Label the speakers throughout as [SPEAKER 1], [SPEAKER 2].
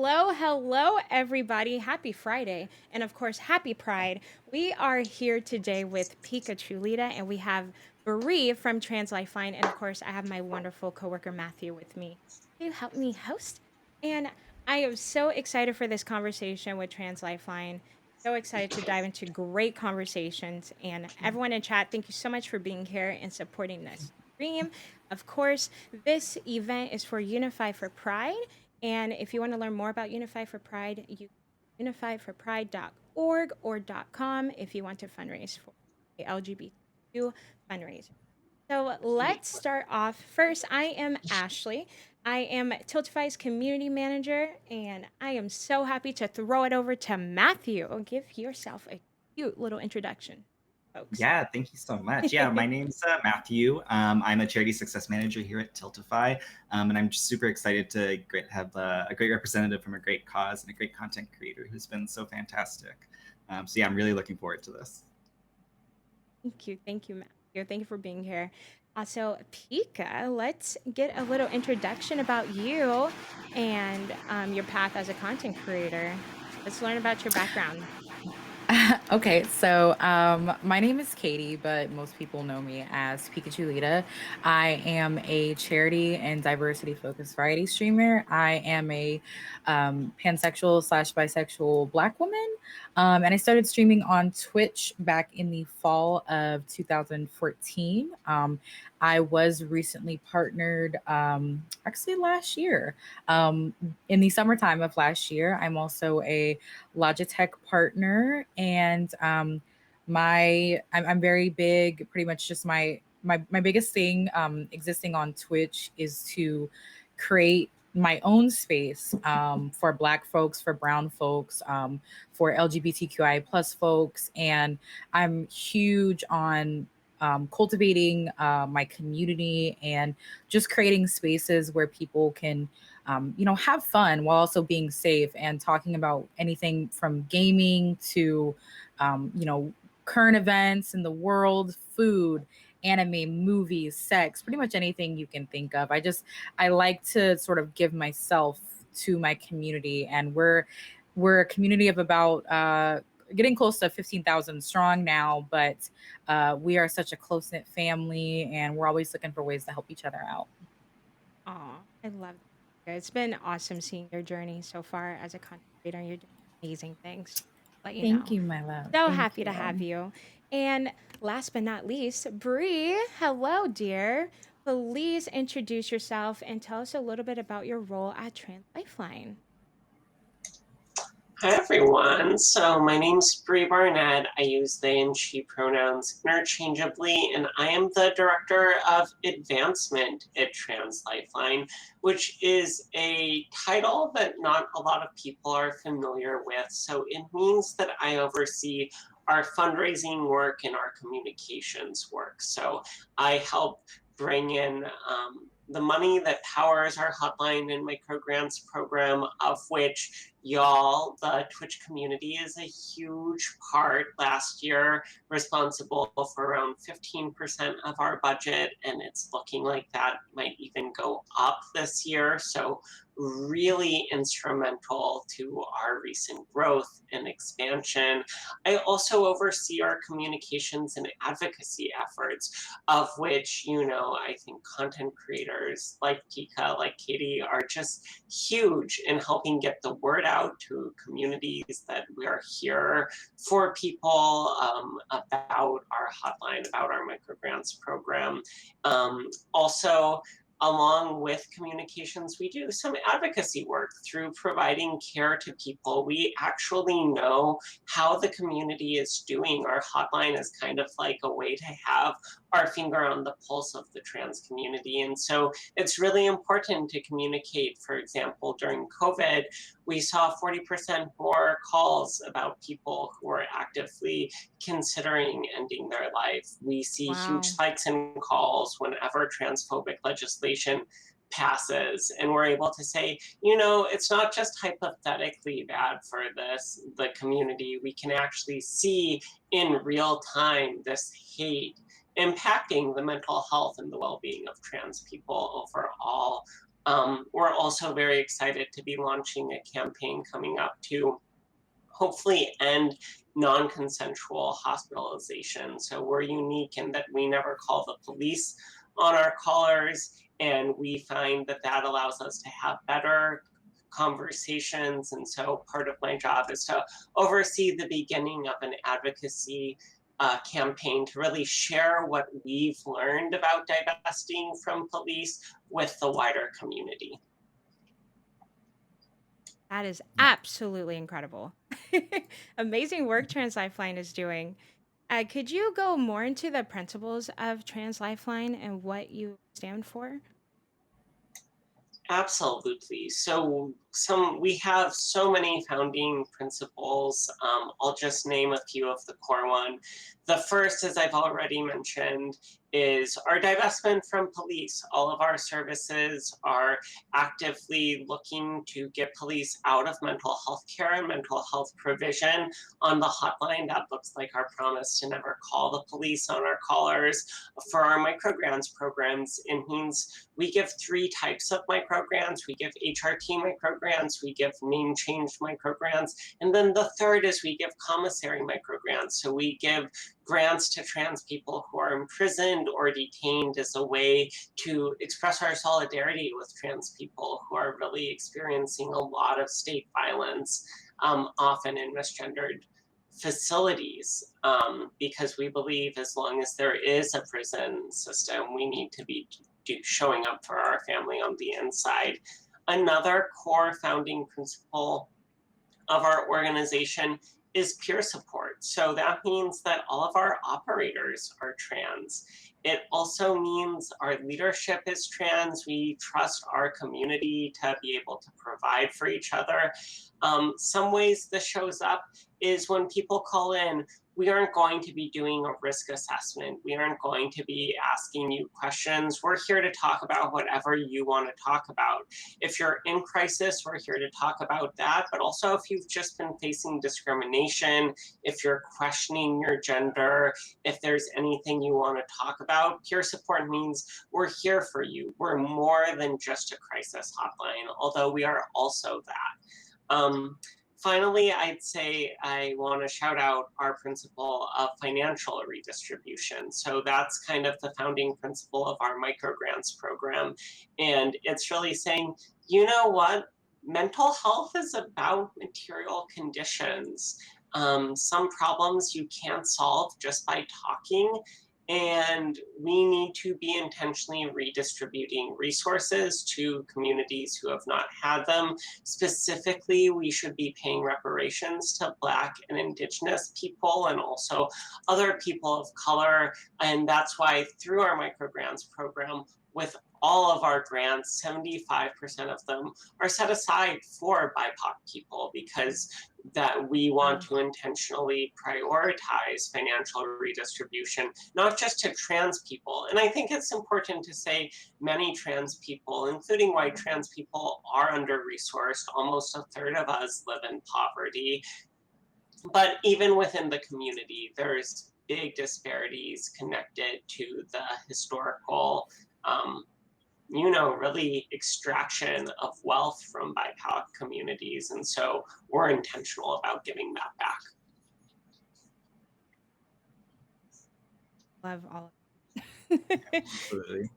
[SPEAKER 1] Hello, everybody. Happy Friday. And of course, happy Pride. We are here today with PikaChulita, and we have Bri from Trans LifeLine. And of course, I have my wonderful coworker Matthew with me to help me host. And I am so excited for this conversation with Trans LifeLine. So excited to dive into great conversations. And everyone in chat, thank you so much for being here and supporting this stream. Of course, this event is for Unify for Pride. And if you want to learn more about Unify for Pride, you unifyforpride.org or .com if you want to fundraise for a LGBTQ fundraiser. So let's start off. First, I am Ashley. I am Tiltify's community manager, and I am so happy to throw it over to Matthew. Give yourself a cute little introduction, folks.
[SPEAKER 2] Yeah, thank you so much. Yeah, my name's Matthew. I'm a charity success manager here at Tiltify, and I'm just super excited to have a great representative from a great cause and a great content creator who's been so fantastic. So yeah, I'm really looking forward to this.
[SPEAKER 1] Thank you, Matthew. Thank you for being here. Also, Pika, let's get a little introduction about you and your path as a content creator. Let's learn about your background.
[SPEAKER 3] Okay, so my name is Katie, but most people know me as PikaChulita. I am a charity and diversity focused variety streamer. I am a pansexual slash bisexual Black woman, and I started streaming on Twitch back in the fall of 2014. I was recently partnered, actually last year, in the summertime of last year. I'm also a Logitech partner, and I'm very big. Pretty much, just my biggest thing existing on Twitch is to create my own space for Black folks, for brown folks, for LGBTQI plus folks, and I'm huge on cultivating my community and just creating spaces where people can have fun while also being safe, and talking about anything from gaming to, current events in the world, food, anime, movies, sex, pretty much anything you can think of. I like to sort of give myself to my community, and we're a community of about getting close to 15,000 strong now, but we are such a close-knit family, and we're always looking for ways to help each other out.
[SPEAKER 1] Aw, I love that. It's been awesome seeing your journey so far as a content creator. You're doing amazing things. Let you
[SPEAKER 3] Thank
[SPEAKER 1] know.
[SPEAKER 3] you, my love.
[SPEAKER 1] So
[SPEAKER 3] Thank
[SPEAKER 1] happy to
[SPEAKER 3] you.
[SPEAKER 1] have you. And last but not least, Bri. Hello, dear. Please introduce yourself and tell us a little bit about your role at Trans LifeLine.
[SPEAKER 4] Hi everyone, so my name's Bri Barnett. I use they and she pronouns interchangeably, and I am the Director of Advancement at Trans LifeLine, which is a title that not a lot of people are familiar with. So it means that I oversee our fundraising work and our communications work. So I help bring in the money that powers our hotline and microgrants program, of which y'all, the Twitch community, is a huge part. Last year, responsible for around 15% of our budget, and it's looking like that might even go up this year. So really instrumental to our recent growth and expansion. I also oversee our communications and advocacy efforts, of which, I think content creators like Pika, like Katie, are just huge in helping get the word out to communities that we are here for people, about our hotline, about our microgrants program. Also, along with communications, we do some advocacy work through providing care to people. We actually know how the community is doing. Our hotline is kind of like a way to have our finger on the pulse of the trans community. And so it's really important to communicate. For example, during COVID, we saw 40% more calls about people who are actively considering ending their life. We see huge
[SPEAKER 1] Wow.
[SPEAKER 4] spikes in calls whenever transphobic legislation passes, and we're able to say, it's not just hypothetically bad for the community. We can actually see in real time this hate impacting the mental health and the well-being of trans people overall. We're also very excited to be launching a campaign coming up to hopefully end non-consensual hospitalization. So we're unique in that we never call the police on our callers, and we find that that allows us to have better conversations. And so part of my job is to oversee the beginning of an advocacy campaign to really share what we've learned about divesting from police with the wider community.
[SPEAKER 1] That is absolutely incredible. Amazing work Trans LifeLine is doing. Could you go more into the principles of Trans LifeLine and what you stand for?
[SPEAKER 4] Absolutely. So we have so many founding principles. I'll just name a few of the core one. The first, as I've already mentioned, is our divestment from police. All of our services are actively looking to get police out of mental health care and mental health provision on the hotline. That looks like our promise to never call the police on our callers. For our microgrants programs, it means we give 3 types of microgrants. We give HRT microgrants, we give name change microgrants, and then the third is we give commissary microgrants. So we give grants to trans people who are imprisoned or detained as a way to express our solidarity with trans people who are really experiencing a lot of state violence, often in misgendered facilities, because we believe as long as there is a prison system, we need to be showing up for our family on the inside. Another core founding principle of our organization is peer support. So that means that all of our operators are trans. It also means our leadership is trans. We trust our community to be able to provide for each other. Some ways this shows up is when people call in, we aren't going to be doing a risk assessment. We aren't going to be asking you questions. We're here to talk about whatever you want to talk about. If you're in crisis, we're here to talk about that. But also if you've just been facing discrimination, if you're questioning your gender, if there's anything you want to talk about, peer support means we're here for you. We're more than just a crisis hotline, although we are also that. Finally, I'd say I want to shout out our principle of financial redistribution. So that's kind of the founding principle of our microgrants program. And it's really saying, you know what? Mental health is about material conditions. Some problems you can't solve just by talking. And we need to be intentionally redistributing resources to communities who have not had them. Specifically, we should be paying reparations to Black and Indigenous people and also other people of color. And that's why through our microgrants program, with all of our grants, 75% of them are set aside for BIPOC people because that we want to intentionally prioritize financial redistribution, not just to trans people. And I think it's important to say many trans people, including white trans people, are under-resourced. Almost a third of us live in poverty. But even within the community, there's big disparities connected to the historical really extraction of wealth from BIPOC communities. And so we're intentional about giving that back.
[SPEAKER 1] Love all of it.
[SPEAKER 2] Absolutely.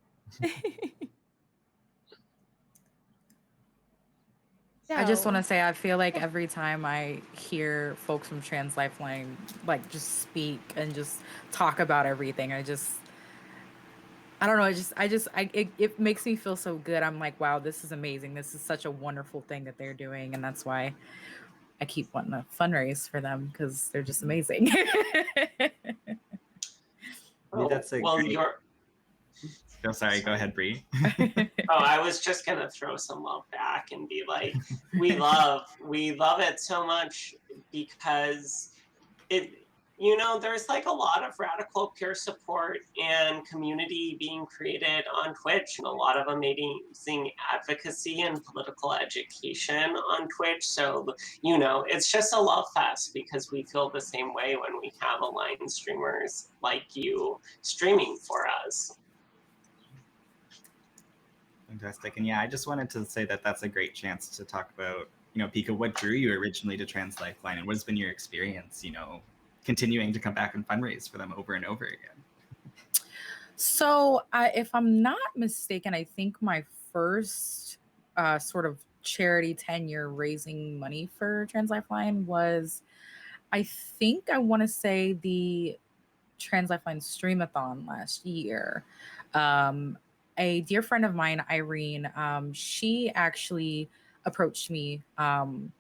[SPEAKER 3] I just want to say, I feel like every time I hear folks from Trans LifeLine like just speak and just talk about everything, I don't know. It makes me feel so good. I'm like, wow, this is amazing. This is such a wonderful thing that they're doing. And that's why I keep wanting to fundraise for them, because they're just amazing.
[SPEAKER 2] That's a great... Oh, sorry, go ahead, Bri.
[SPEAKER 4] I was just gonna throw some love back and be like, we love it so much because there's like a lot of radical peer support and community being created on Twitch, and a lot of amazing advocacy and political education on Twitch. So, it's just a love fest because we feel the same way when we have aligned streamers like you streaming for us.
[SPEAKER 2] fantastic. And yeah, I just wanted to say that that's a great chance to talk about, Pika, what drew you originally to Trans LifeLine, and what has been your experience, continuing to come back and fundraise for them over and over again?
[SPEAKER 3] So, if I'm not mistaken, I think my first sort of charity tenure raising money for Trans LifeLine was, I think I want to say the Trans LifeLine Streamathon last year. A dear friend of mine, Irene, she actually approached me and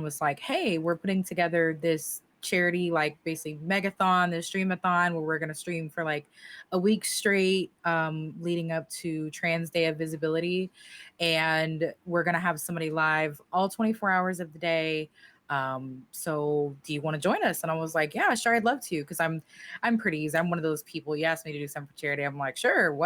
[SPEAKER 3] was like, "Hey, we're putting together this charity, like basically megathon, this streamathon, where we're going to stream for like a week straight, leading up to Trans Day of Visibility, and we're going to have somebody live all 24 hours of the day. So do you want to join us?" And I was like, "Yeah, sure, I'd love to," because I'm pretty easy. I'm one of those people. You asked me to do something for charity, I'm like, sure,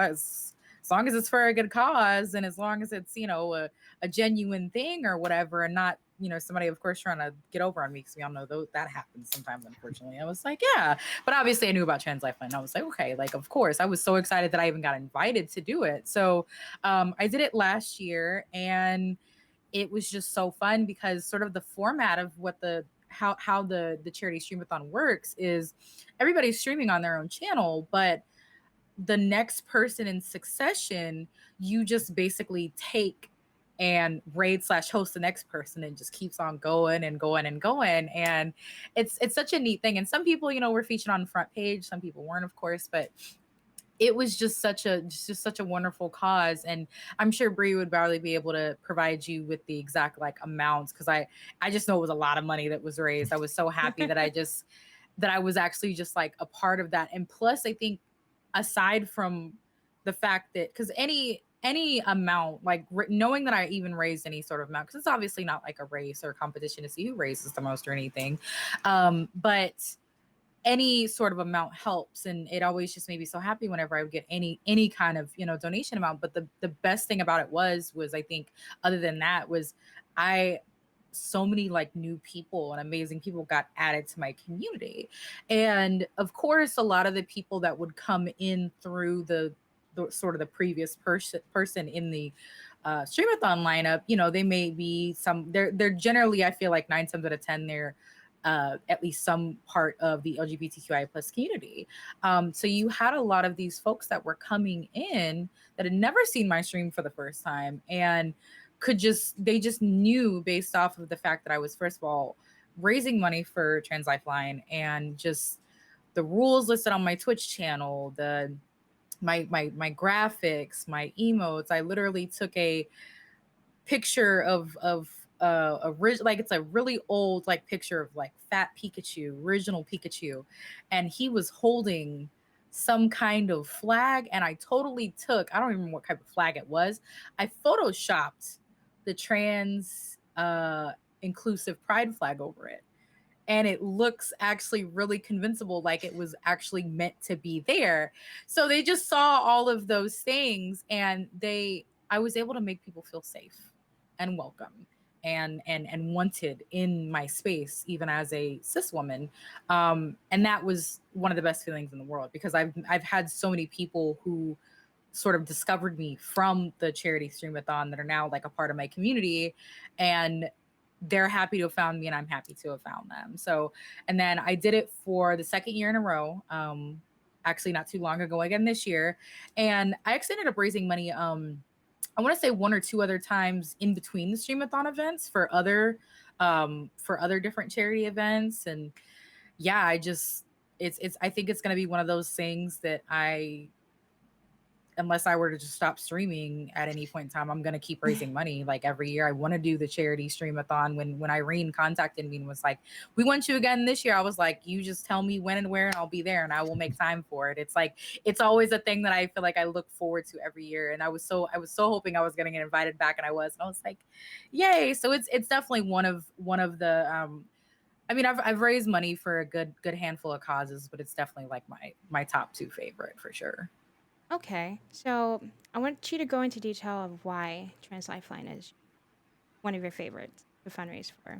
[SPEAKER 3] as long as it's for a good cause, and as long as it's, a genuine thing or whatever, and not, somebody, of course, trying to get over on me, because we all know that happens sometimes, unfortunately. I was like, yeah. But obviously I knew about Trans LifeLine. I was like, okay, like, of course. I was so excited that I even got invited to do it. So I did it last year, and it was just so fun, because sort of the format of what how the charity streamathon works is everybody's streaming on their own channel, but the next person in succession, you just basically take and raid/host the next person, and just keeps on going and going and going. And it's such a neat thing. And some people, were featured on the front page, some people weren't, of course, but it was just such a wonderful cause. And I'm sure Bri would probably be able to provide you with the exact like amounts, because I just know it was a lot of money that was raised. I was so happy that I was actually just like a part of that. And plus, I think, aside from the fact that, because any amount, like knowing that I even raised any sort of amount, because it's obviously not like a race or a competition to see who raises the most or anything, but any sort of amount helps. And it always just made me so happy whenever I would get any kind of, donation amount. But the best thing about it was I think, other than that, was so many like new people and amazing people got added to my community. And of course, a lot of the people that would come in through the sort of the previous person in the streamathon lineup, they may be they're generally, I feel like 9 times out of 10, they're at least some part of the LGBTQI plus community. So you had a lot of these folks that were coming in that had never seen my stream for the first time, and they just knew, based off of the fact that I was, first of all, raising money for Trans LifeLine, and just the rules listed on my Twitch channel, my graphics, my emotes. I literally took a picture of like, it's a really old like picture of like fat Pikachu, original Pikachu, and he was holding some kind of flag, and I totally took, I don't even remember what type of flag it was. I photoshopped the trans inclusive pride flag over it, and it looks actually really convincible, like it was actually meant to be there. So they just saw all of those things, and I was able to make people feel safe and welcome and wanted in my space, even as a cis woman. And that was one of the best feelings in the world, because I've had so many people who sort of discovered me from the charity streamathon that are now like a part of my community, and they're happy to have found me, and I'm happy to have found them. So, and then I did it for the second year in a row, actually not too long ago, again this year. And I actually ended up raising money, I want to say 1 or 2 other times in between the streamathon events for other different charity events. And yeah, I think it's going to be one of those things that unless I were to just stop streaming at any point in time, I'm going to keep raising money. Like every year, I want to do the charity streamathon. When Irene contacted me and was like, "We want you again this year," I was like, "You just tell me when and where, and I'll be there, and I will make time for it." It's like, it's always a thing that I feel like I look forward to every year. And I was so hoping I was going to get invited back, and I was. And I was like, "Yay!" So it's definitely one of the. I mean, I've raised money for a good handful of causes, but it's definitely like my top 2 favorite for sure.
[SPEAKER 1] Okay, so I want you to go into detail of why Trans LifeLine is one of your favorites to fundraise for.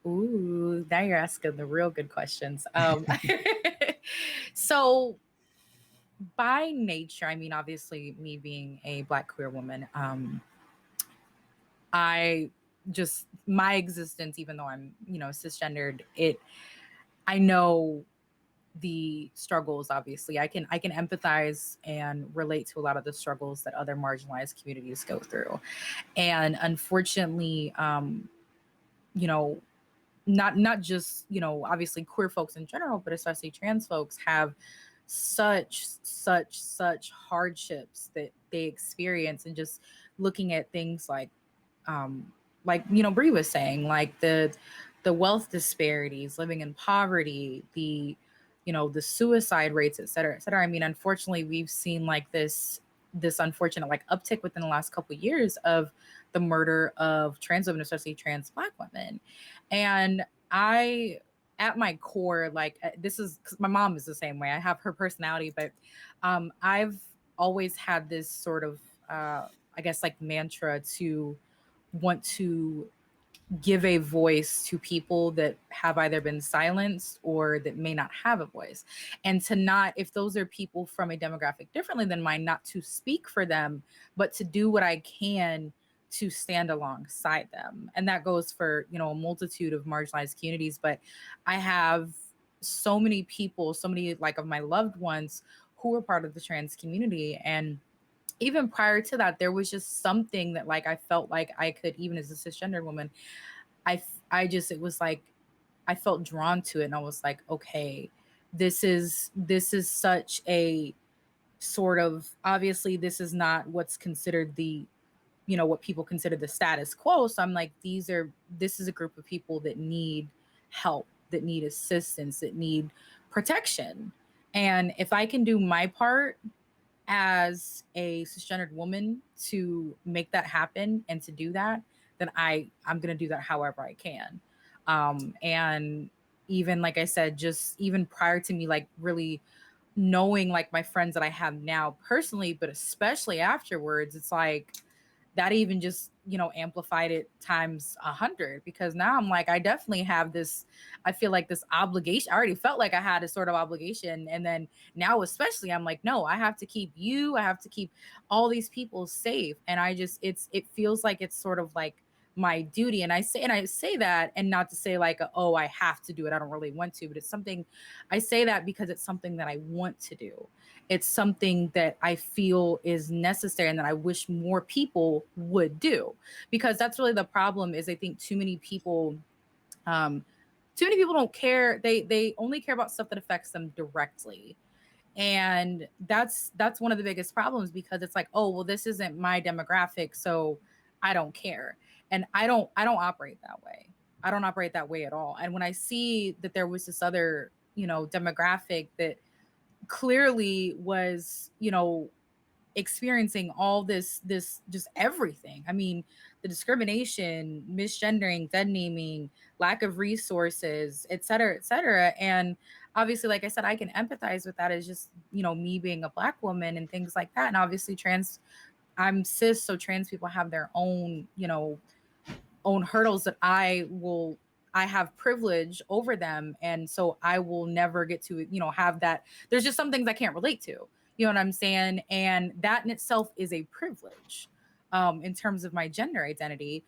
[SPEAKER 3] Ooh, now you're asking the real good questions. So by nature, I mean, obviously me being a Black queer woman, my existence, even though I'm, cisgendered, I know the struggles. Obviously I can empathize and relate to a lot of the struggles that other marginalized communities go through. And unfortunately, you know not just, obviously queer folks in general, but especially trans folks have such hardships that they experience. And just looking at things like Bri was saying, like the wealth disparities, living in poverty, the suicide rates, et cetera, et cetera. I mean, unfortunately, we've seen like this unfortunate like uptick within the last couple of years of the murder of trans women, especially trans Black women. And I, at my core, like this is because my mom is the same way. I have her personality, but I've always had this sort of, I guess, like mantra to want to give a voice to people that have either been silenced or that may not have a voice. And to not, if those are people from a demographic differently than mine, not to speak for them, but to do what I can to stand alongside them. And that goes for, a multitude of marginalized communities. But I have so many people, so many like of my loved ones who are part of the trans community. And even prior to that, there was just something that like I felt like I could, even as a cisgender woman, it was like I felt drawn to it, and I was like, okay, this is such a sort of, obviously this is not what's considered the, what people consider the status quo. So I'm like, this is a group of people that need help, that need assistance, that need protection. And if I can do my part as a cisgendered woman to make that happen and to do that, then I'm going to do that however I can. And even like I said, just even prior to me, like really knowing like my friends that I have now personally, but especially afterwards, it's like that even just, amplified it times 100, because now I'm like, I definitely have this, I feel like this obligation. I already felt like I had a sort of obligation. And then now, especially, I'm like, no, I have to keep you, I have to keep all these people safe. And it feels like it's sort of like my duty. And I say that, and not to say like, oh, I have to do it, I don't really want to, but it's something, I say that because it's something that I want to do. It's something that I feel is necessary and that I wish more people would do, because that's really the problem. Is I think too many people don't care. They only care about stuff that affects them directly. And that's one of the biggest problems, because it's like, oh, well, this isn't my demographic, so I don't care. And I don't operate that way. I don't operate that way at all. And when I see that there was this other, demographic that clearly was, experiencing all this just everything. I mean, the discrimination, misgendering, dead naming, lack of resources, et cetera, et cetera. And obviously, like I said, I can empathize with that as just, me being a Black woman and things like that. And obviously I'm cis, so trans people have their own, own hurdles that I have privilege over them. And so I will never get to, have that. There's just some things I can't relate to, you know what I'm saying? And that in itself is a privilege in terms of my gender identity.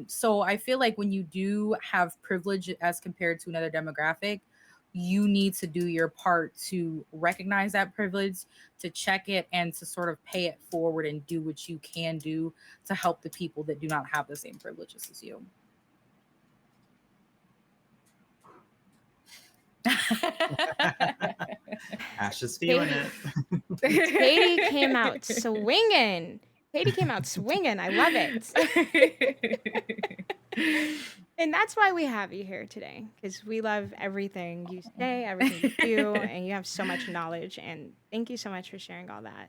[SPEAKER 3] So I feel like when you do have privilege as compared to another demographic, you need to do your part to recognize that privilege, to check it, and to sort of pay it forward and do what you can do to help the people that do not have the same privileges as you.
[SPEAKER 2] Ash is feeling it.
[SPEAKER 1] Katie came out swinging. I love it. And that's why we have you here today, because we love everything you say, everything you do, and you have so much knowledge. And thank you so much for sharing all that.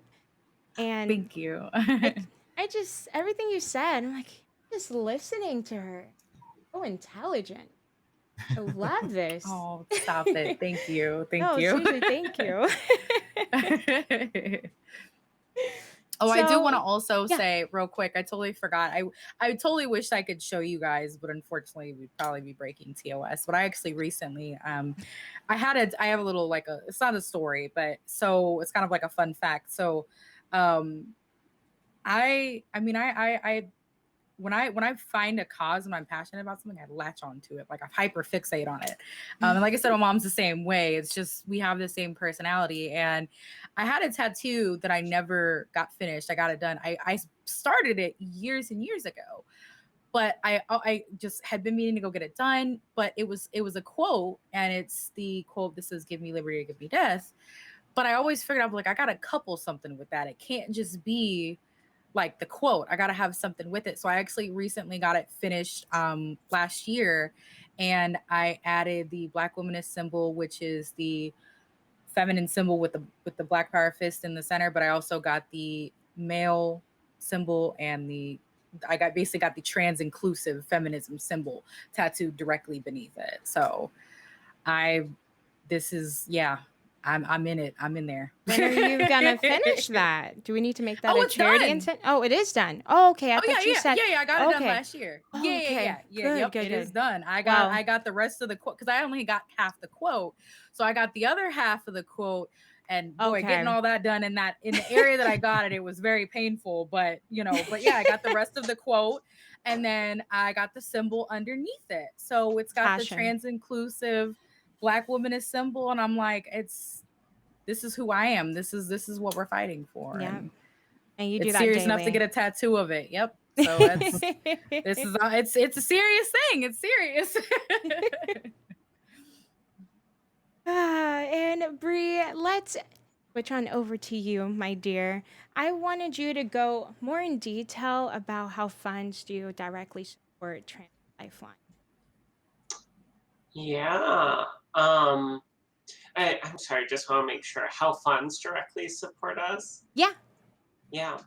[SPEAKER 1] And
[SPEAKER 3] thank you.
[SPEAKER 1] I just, everything you said, I'm like, just listening to her. So intelligent. I love this.
[SPEAKER 3] Oh, stop it. Thank you. Thank you.
[SPEAKER 1] Seriously, thank you.
[SPEAKER 3] I do want to also say real quick, I totally forgot. I totally wish I could show you guys, but unfortunately we'd probably be breaking TOS. But I actually recently, I have a little, like it's not a story, but so it's kind of like a fun fact. So, I when I find a cause and I'm passionate about something, I latch onto it. Like I hyper fixate on it. And like I said, my mom's the same way. It's just we have the same personality. And I had a tattoo that I never got finished. I got it done. I started it years and years ago, but I just had been meaning to go get it done. But it was a quote, and it's the quote that says, "Give me liberty, or give me death." But I always figured out, like, I got to couple something with that. It can't just be like the quote. I got to have something with it. So I actually recently got it finished last year, and I added the Black womanist symbol, which is the feminine symbol with the Black power fist in the center. But I also got the male symbol and basically got the trans inclusive feminism symbol tattooed directly beneath it. So I'm in it. I'm in there.
[SPEAKER 1] When are you gonna finish that? Do we need to make that a
[SPEAKER 3] it's
[SPEAKER 1] charity
[SPEAKER 3] done.
[SPEAKER 1] intent? Oh, it is done. Oh, okay. I thought you said.
[SPEAKER 3] I got it done
[SPEAKER 1] okay.
[SPEAKER 3] last year.
[SPEAKER 1] Oh,
[SPEAKER 3] Yeah.
[SPEAKER 1] Good,
[SPEAKER 3] It is
[SPEAKER 1] good.
[SPEAKER 3] done. I got the rest of the quote because I only got half the quote, so I got the other half of the quote. And boy, getting all that done in the area that I got it was very painful. But I got the rest of the quote, and then I got the symbol underneath it. So it's got the trans inclusive Black womanist symbol, and I'm like, this is who I am. This is what we're fighting for.
[SPEAKER 1] Yeah. And you do
[SPEAKER 3] it's
[SPEAKER 1] that
[SPEAKER 3] serious
[SPEAKER 1] daily.
[SPEAKER 3] enough to get a tattoo of it. Yep. So it's a serious thing. It's serious.
[SPEAKER 1] And Bri, let's switch on over to you, my dear. I wanted you to go more in detail about how funds do directly support Trans LifeLine.
[SPEAKER 4] Yeah. I'm sorry, just want to make sure how funds directly support us.
[SPEAKER 1] Yeah.
[SPEAKER 4] Yeah.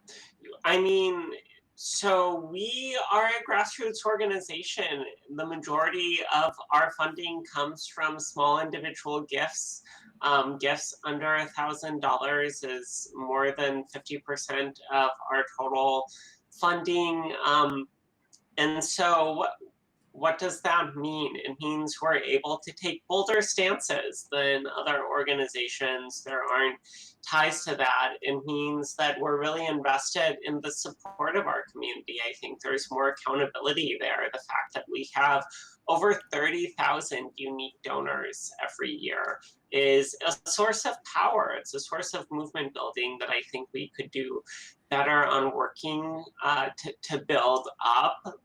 [SPEAKER 4] I mean, so we are a grassroots organization. The majority of our funding comes from small individual gifts. Gifts under $1,000 is more than 50% of our total funding. And so what does that mean? It means we're able to take bolder stances than other organizations. There aren't ties to that. It means that we're really invested in the support of our community. I think there's more accountability there. The fact that we have over 30,000 unique donors every year is a source of power. It's a source of movement building that I think we could do better on working to build up.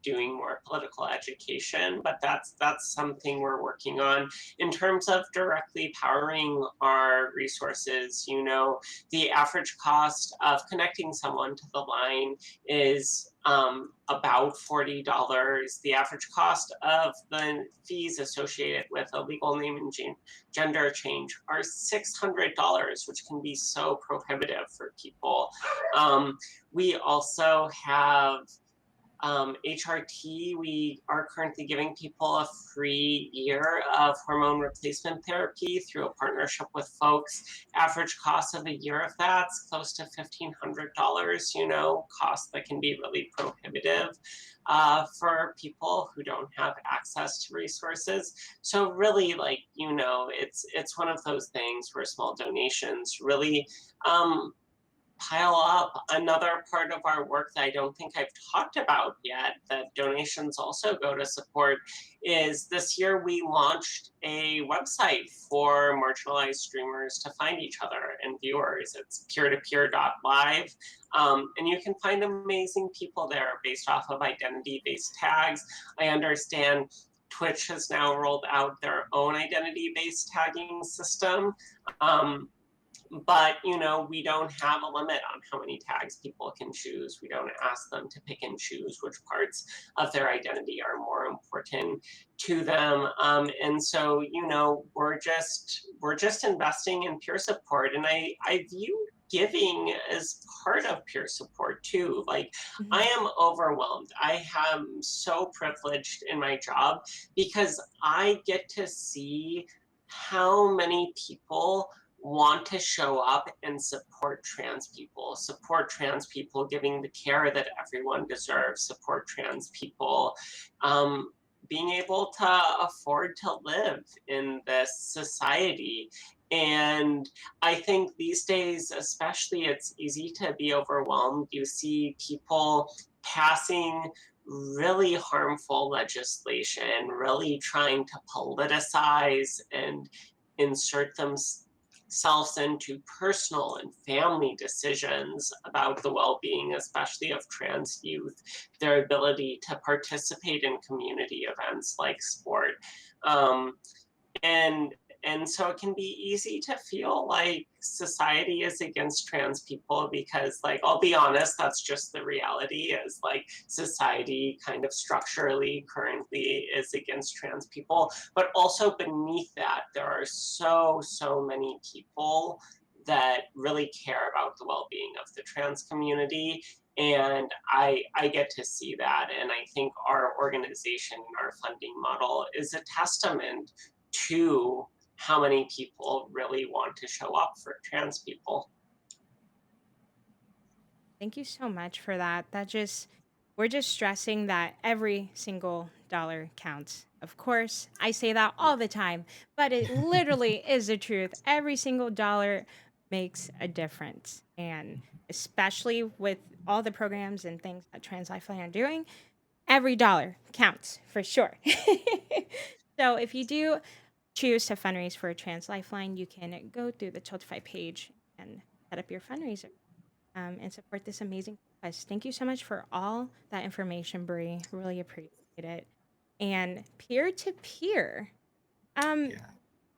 [SPEAKER 4] Doing more political education, but that's something we're working on. In terms of directly powering our resources, the average cost of connecting someone to the line is about $40. The average cost of the fees associated with a legal name and gender change are $600, which can be so prohibitive for people. We also have HRT. We are currently giving people a free year of hormone replacement therapy through a partnership with folks. Average cost of a year of that's close to $1,500, costs that can be really prohibitive for people who don't have access to resources. So really, it's one of those things where small donations really pile up. Another part of our work that I don't think I've talked about yet that donations also go to support is this year we launched a website for marginalized streamers to find each other and viewers. It's peer-to-peer.live. And you can find amazing people there based off of identity-based tags. I understand Twitch has now rolled out their own identity-based tagging system. But we don't have a limit on how many tags people can choose. We don't ask them to pick and choose which parts of their identity are more important to them. And so we're just investing in peer support. And I view giving as part of peer support too. I am overwhelmed. I am so privileged in my job because I get to see how many people want to show up and support trans people giving the care that everyone deserves, support trans people being able to afford to live in this society. And I think these days, especially, it's easy to be overwhelmed. You see people passing really harmful legislation, really trying to politicize and insert themselves into personal and family decisions about the well-being, especially of trans youth, their ability to participate in community events like sport. Um, and and so it can be easy to feel like society is against trans people because, like, I'll be honest, that's just the reality, is like society kind of structurally currently is against trans people. But also beneath that, there are so many people that really care about the well-being of the trans community, and I get to see that. And I think our organization and our funding model is a testament to how many people really want to show up for trans people.
[SPEAKER 1] Thank you so much for that. We're just stressing that every single dollar counts. Of course, I say that all the time, but it literally is the truth. Every single dollar makes a difference. And especially with all the programs and things that Trans Lifeline are doing, every dollar counts for sure. So if you do choose to fundraise for a Trans Lifeline, you can go through the Tiltify page and set up your fundraiser and support this amazing cause. Thank you so much for all that information, Bri. Really appreciate it. And peer to peer,
[SPEAKER 2] Yeah.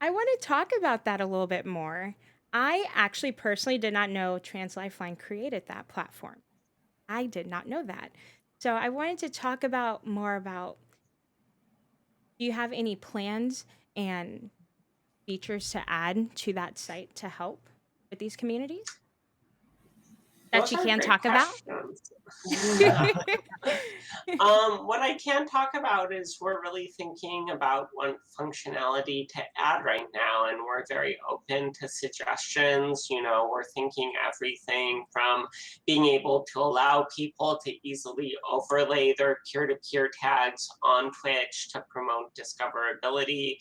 [SPEAKER 1] I want to talk about that a little bit more. I actually personally did not know Trans Lifeline created that platform. I did not know that. So I wanted to talk about more about, do you have any plans and features to add to that site to help with these communities that
[SPEAKER 4] Those
[SPEAKER 1] you
[SPEAKER 4] are
[SPEAKER 1] can
[SPEAKER 4] great
[SPEAKER 1] talk about?
[SPEAKER 4] questions. What I can talk about is we're really thinking about what functionality to add right now, and we're very open to suggestions. You know, we're thinking everything from being able to allow people to easily overlay their peer-to-peer tags on Twitch to promote discoverability.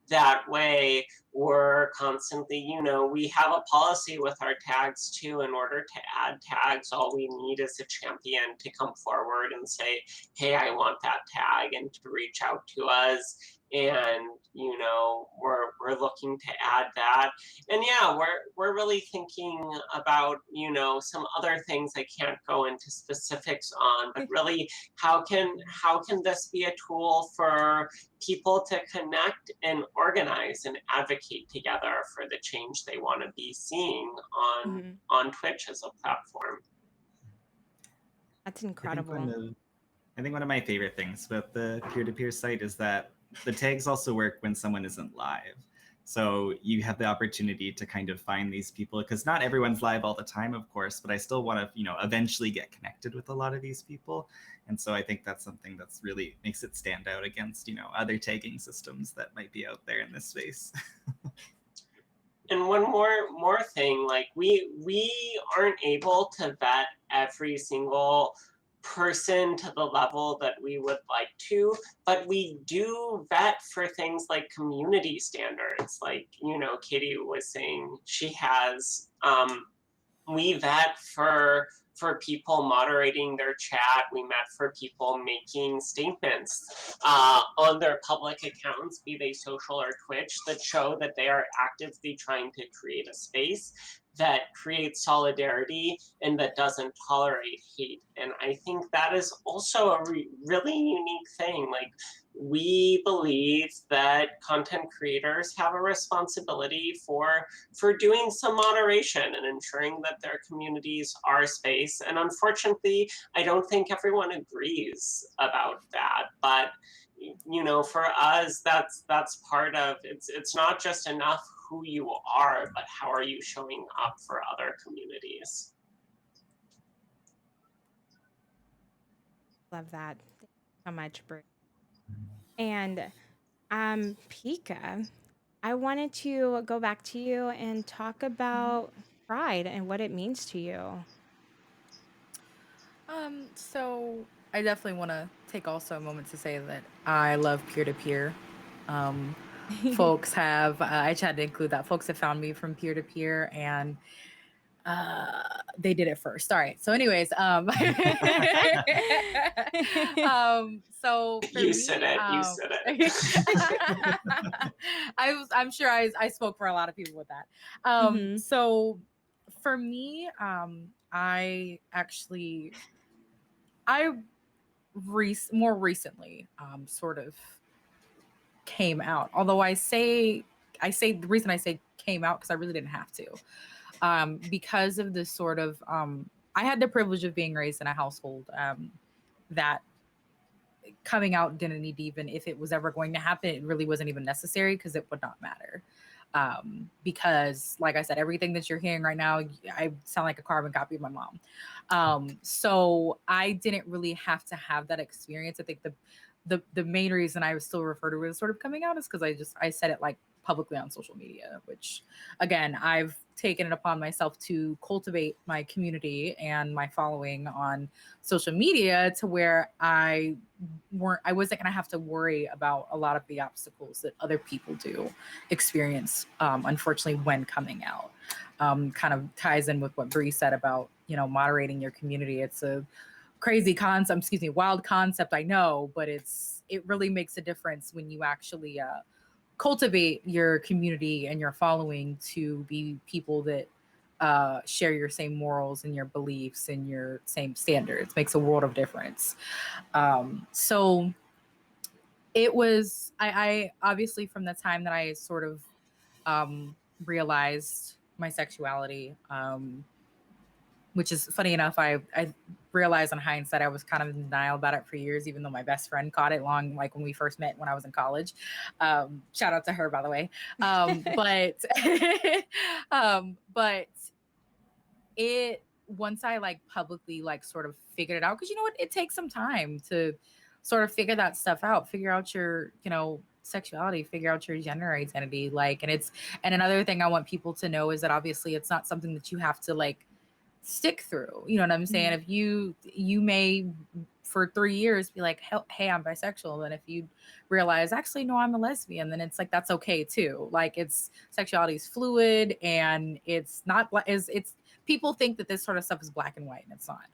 [SPEAKER 4] That way, we're constantly, we have a policy with our tags too. In order to add tags, all we need is a champion to come forward and say, hey, I want that tag, and to reach out to us. And we're looking to add that. And yeah, we're really thinking about some other things I can't go into specifics on, but really, how can this be a tool for people to connect and organize and advocate together for the change they want to be seeing on
[SPEAKER 1] Mhm.
[SPEAKER 4] on Twitch as a platform?
[SPEAKER 1] That's
[SPEAKER 2] I think one
[SPEAKER 1] incredible.
[SPEAKER 2] of I think one of my favorite things about the peer-to-peer site is that the tags also work when someone isn't live. So you have the opportunity to kind of find these people, because not everyone's live all the time, of course, but I still want to, eventually get connected with a lot of these people. And so I think that's something that's really makes it stand out against, other tagging systems that might be out there in this space.
[SPEAKER 4] And one more thing, like we aren't able to vet every single person to the level that we would like to, but we do vet for things like community standards. Like, Katie was saying, she has we vet for people moderating their chat. We met for people making statements on their public accounts, be they social or Twitch, that show that they are actively trying to create a space that creates solidarity and that doesn't tolerate hate. And I think that is also a really unique thing. Like, we believe that content creators have a responsibility for doing some moderation and ensuring that their communities are space. And unfortunately, I don't think everyone agrees about that. But for us, that's part of it's not just enough who you are, but how are you showing up for other communities.
[SPEAKER 1] Love that. Thank you so much, Bri. And Pika, I wanted to go back to you and talk about pride and what it means to you.
[SPEAKER 3] So I definitely want to take also a moment to say that I love peer to peer. folks have, I just had to include that. Folks have found me from peer to peer, and they did it first. All right. So anyways, so for
[SPEAKER 4] You
[SPEAKER 3] me,
[SPEAKER 4] said it. You said it.
[SPEAKER 3] I'm sure I spoke for a lot of people with that.
[SPEAKER 1] Mhm.
[SPEAKER 3] So for me, I actually, I more recently, sort of came out, although I say the reason I say came out, because I really didn't have to, because of this sort of, I had the privilege of being raised in a household that coming out didn't need, even if it was ever going to happen, it really wasn't even necessary, because it would not matter. Because like I said, everything that you're hearing right now, I sound like a carbon copy of my mom. So I didn't really have to have that experience. I think the main reason I was still referred to as sort of coming out is because I said it like publicly on social media, which again, I've taken it upon myself to cultivate my community and my following on social media to where I wasn't going to have to worry about a lot of the obstacles that other people do experience, unfortunately, when coming out. Kind of ties in with what Bri said about, moderating your community. It's a crazy concept, wild concept, I know, but it really makes a difference when you actually cultivate your community and your following to be people that share your same morals and your beliefs and your same standards. Makes a world of difference. So it was, I obviously, from the time that I sort of realized my sexuality, which is funny enough, I realized in hindsight I was kind of in denial about it for years, even though my best friend caught it like when we first met when I was in college. Shout out to her, by the way. But but it, once I like publicly like sort of figured it out, because you know what, it takes some time to sort of figure that stuff out, figure out your, sexuality, figure out your gender identity, like, and another thing I want people to know is that obviously it's not something that you have to like stick through. You know what I'm saying?
[SPEAKER 1] Mhm.
[SPEAKER 3] If you may for 3 years be like, hey, I'm bisexual, and if you realize actually no, I'm a lesbian, then it's like that's okay too. Like, it's sexuality is fluid, and it's not it's people think that this sort of stuff is black and white, and it's not,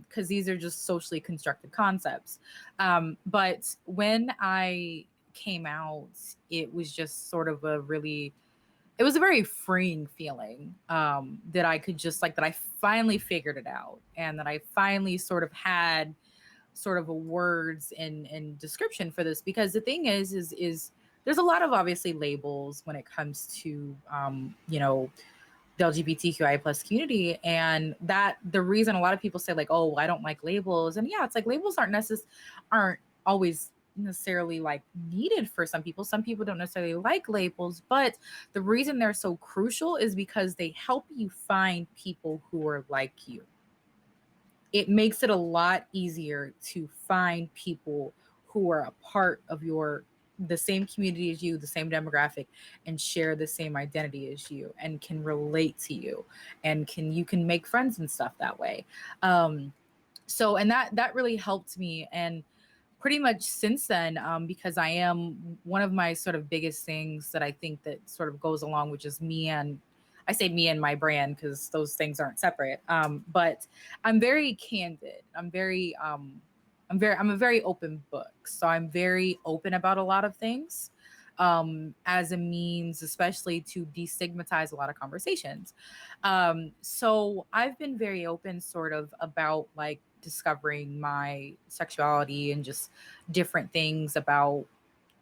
[SPEAKER 3] because these are just socially constructed concepts. But when I came out, it was just sort of it was a very freeing feeling, that I could just like, that I finally figured it out, and that I finally sort of had sort of a words and description for this. Because the thing is there's a lot of obviously labels when it comes to, the LGBTQI plus community. And that the reason a lot of people say like, oh, I don't like labels. And yeah, it's like labels aren't always necessarily like needed for some people. Some people don't necessarily like labels, but the reason they're so crucial is because they help you find people who are like you. It makes it a lot easier to find people who are a part of the same community as you, the same demographic, and share the same identity as you, and can relate to you, and you can make friends and stuff that way. So, and that really helped me. And pretty much since then, because I am, one of my sort of biggest things that I think that sort of goes along with just me, and I say me and my brand because those things aren't separate. But I'm very candid. I'm a very open book. So I'm very open about a lot of things, as a means, especially to destigmatize a lot of conversations. So I've been very open sort of about like discovering my sexuality and just different things about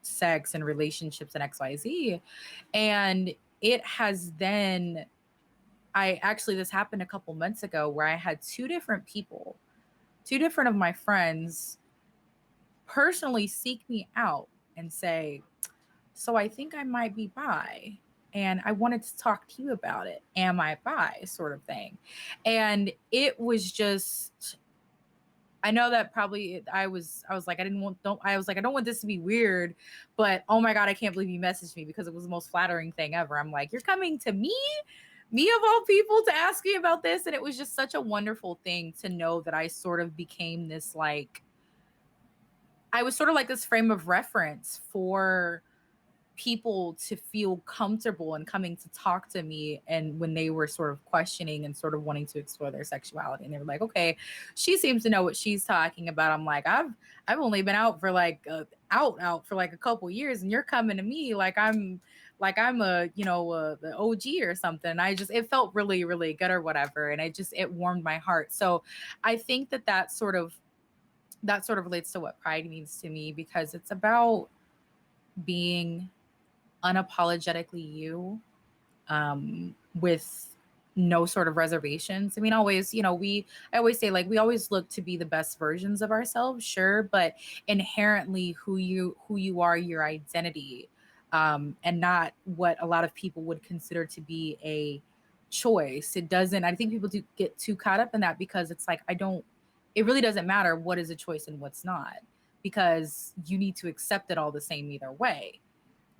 [SPEAKER 3] sex and relationships and XYZ. And it has then, this happened a couple months ago where I had two different of my friends personally seek me out and say, so I think I might be bi, and I wanted to talk to you about it. Am I bi, sort of thing. And it was just, I know that probably I was like, I was like, I don't want this to be weird, but oh my God, I can't believe you messaged me, because it was the most flattering thing ever. I'm like, you're coming to me of all people, to ask me about this. And it was just such a wonderful thing to know that I sort of became this, like, I was sort of like this frame of reference for people to feel comfortable in coming to talk to me, and when they were sort of questioning and sort of wanting to explore their sexuality, and they were like, okay, she seems to know what she's talking about. I'm like, I've only been out for like out for like a couple years, and you're coming to me like I'm a, you know, the OG or something. It felt really, really good or whatever, and it warmed my heart. So I think that sort of relates to what pride means to me, because it's about being unapologetically you, with no sort of reservations. I mean, always, you know, I always say, like, we always look to be the best versions of ourselves, sure, but inherently who you are, your identity, and not what a lot of people would consider to be a choice. I think people do get too caught up in that, because it's like, it really doesn't matter what is a choice and what's not, because you need to accept it all the same either way.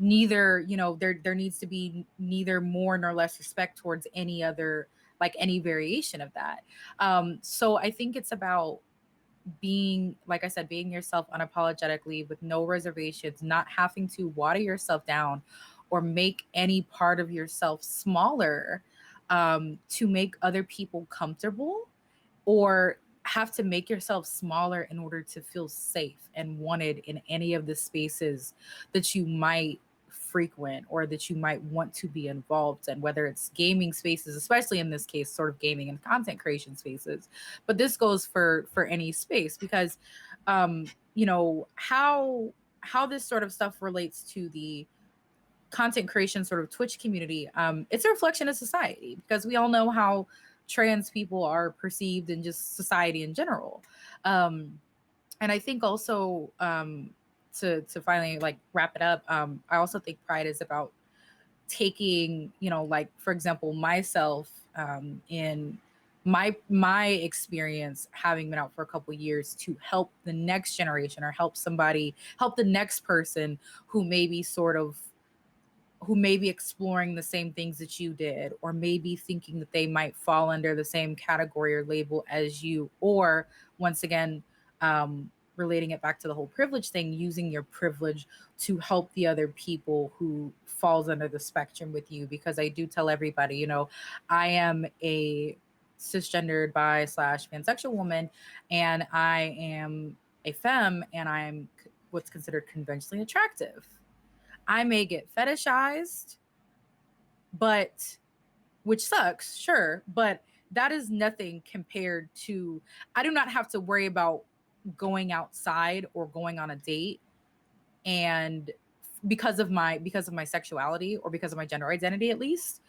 [SPEAKER 3] Neither, you know, there needs to be neither more nor less respect towards any other, like, any variation of that. So I think it's about being, like I said, being yourself unapologetically with no reservations, not having to water yourself down or make any part of yourself smaller, to make other people comfortable, or have to make yourself smaller in order to feel safe and wanted in any of the spaces that you might frequent or that you might want to be involved in, whether it's gaming spaces, especially in this case, sort of gaming and content creation spaces. But this goes for any space, because you know, how this sort of stuff relates to the content creation sort of Twitch community. It's a reflection of society, because we all know how trans people are perceived in just society in general. And I think also, to finally, like, wrap it up, I also think pride is about taking, you know, like, for example, myself, in my experience, having been out for a couple of years, to help the next generation, or help the next person who may be exploring the same things that you did, or maybe thinking that they might fall under the same category or label as you, or, once again, relating it back to the whole privilege thing, using your privilege to help the other people who falls under the spectrum with you. Because I do tell everybody, you know, I am a cisgendered bi / pansexual woman, and I am a femme, and I'm what's considered conventionally attractive. I may get fetishized, but, which sucks, sure, but that is nothing compared to, I do not have to worry about going outside or going on a date, and because of my sexuality, or because of my gender identity, at least,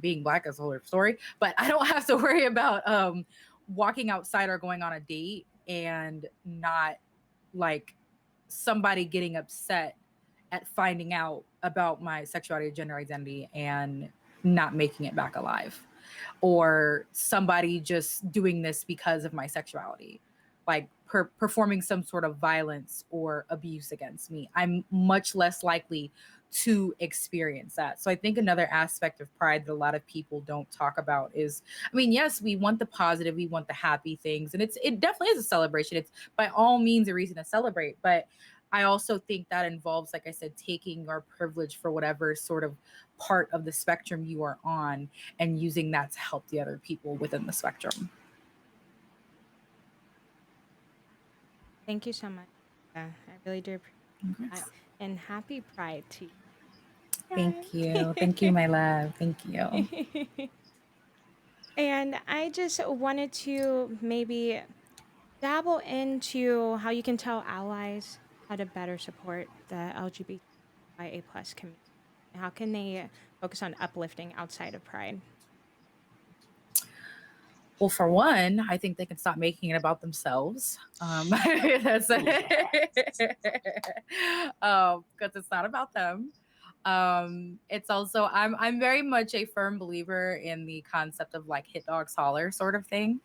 [SPEAKER 3] being Black is a whole other story, but I don't have to worry about walking outside or going on a date and not, like, somebody getting upset at finding out about my sexuality or gender identity and not making it back alive, or somebody just doing this because of my sexuality, like performing some sort of violence or abuse against me. I'm much less likely to experience that. So I think another aspect of pride that a lot of people don't talk about is, I mean, yes, we want the positive, we want the happy things, and it definitely is a celebration. It's by all means a reason to celebrate, but I also think that involves, like I said, taking our privilege for whatever sort of part of the spectrum you are on, and using that to help the other people within the spectrum.
[SPEAKER 1] Thank you so much. I really do appreciate that. And happy Pride to you.
[SPEAKER 3] Thank you. Thank you, my love. Thank you.
[SPEAKER 1] And I just wanted to maybe dabble into how you can tell allies how to better support the LGBTIA plus community. How can they focus on uplifting outside of Pride?
[SPEAKER 3] Well, for one, I think they can stop making it about themselves. That's because it's not about them. It's also, I'm very much a firm believer in the concept of, like, hit dogs holler sort of thing,